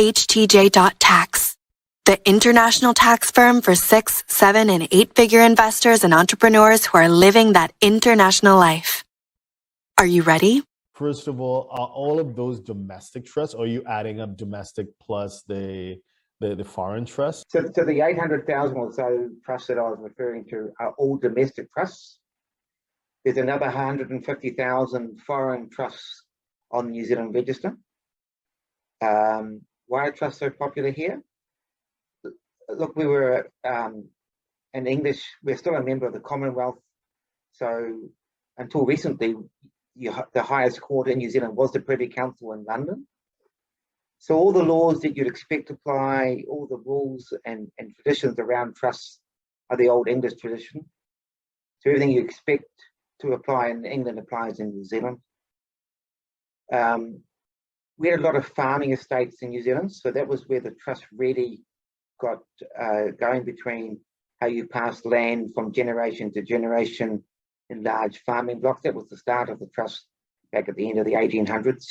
HTJ.tax, the international tax firm for 6, 7, and 8-figure investors and entrepreneurs who are living that international life. Are you ready? First of all, are all of those domestic trusts, or are you adding up domestic plus the foreign trust? So the 800,000 or so trusts that I was referring to are all domestic trusts. There's another 150,000 foreign trusts on the New Zealand register. Why are trusts so popular here? Look, we were in English, we're still a member of the Commonwealth. So until recently, the highest court in New Zealand was the Privy Council in London. So all the laws that you'd expect to apply, all the rules and traditions around trusts are the old English tradition. So everything you expect to apply in England applies in New Zealand. We had a lot of farming estates in New Zealand, so that was where the trust really got going, between how you pass land from generation to generation in large farming blocks. That was the start of the trust back at the end of the 1800s.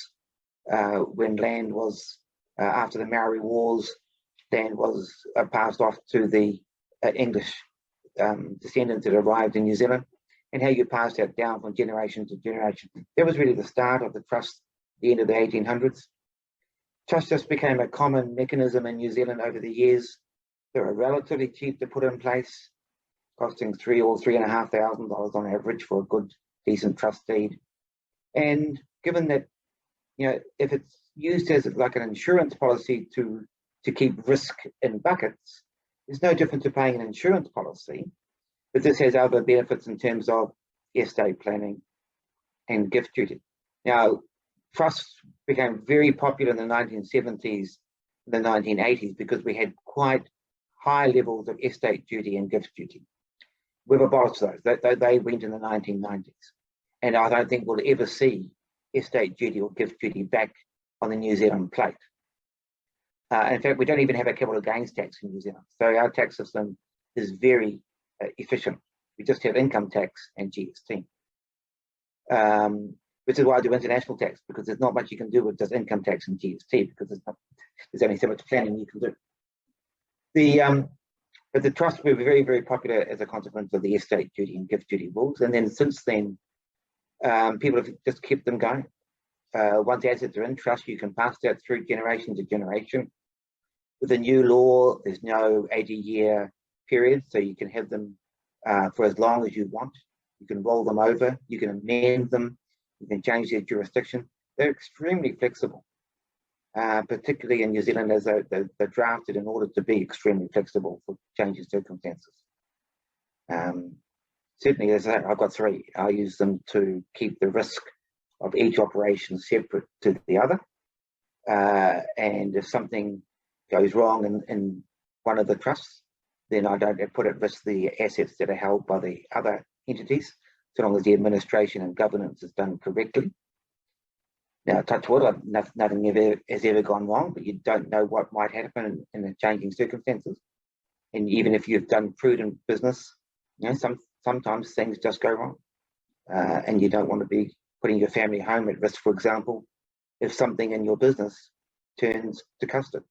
When land was, after the Maori Wars, land was passed off to the English descendants that arrived in New Zealand, and how you passed that down from generation to generation. That was really the start of the trust, the end of the 1800s. Trust just became a common mechanism in New Zealand over the years. They were relatively cheap to put in place, costing $3,000 or $3,500 on average for a good, decent trust deed. And given that, if it's used as like an insurance policy to keep risk in buckets, it's no different to paying an insurance policy, but this has other benefits in terms of estate planning and gift duty. Now, trusts became very popular in the 1970s, the 1980s, because we had quite high levels of estate duty and gift duty. We've abolished those. They went in the 1990s. And I don't think we'll ever see estate duty or gift duty back on the New Zealand plate. In fact, we don't even have a capital gains tax in New Zealand. So our tax system is very efficient. We just have income tax and GST. Which is why I do international tax, because there's not much you can do with just income tax and GST, because there's only so much planning you can do. But the trusts were very, very popular as a consequence of the estate duty and gift duty rules. And then since then, people have just kept them going. Once assets are in trust, you can pass that through generation to generation. With the new law, there's no 80-year period, so you can have them for as long as you want. You can roll them over, you can amend them, you can change their jurisdiction. They're extremely flexible, particularly in New Zealand, as they're drafted in order to be extremely flexible for changing circumstances. Certainly, as I've got 3, I use them to keep the risk of each operation separate to the other. And if something goes wrong in one of the trusts, then I don't put at risk the assets that are held by the other entities, so long as the administration and governance is done correctly. Now, touch wood, nothing has ever gone wrong, but you don't know what might happen in the changing circumstances. And even if you've done prudent business, sometimes things just go wrong. And you don't want to be putting your family home at risk, for example, if something in your business turns to custard.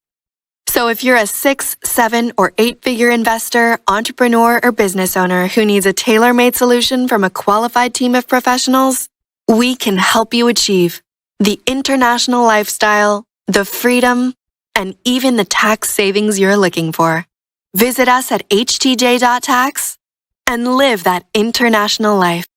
So if you're a 6, 7, or 8-figure investor, entrepreneur, or business owner who needs a tailor-made solution from a qualified team of professionals, we can help you achieve the international lifestyle, the freedom, and even the tax savings you're looking for. Visit us at htj.tax and live that international life.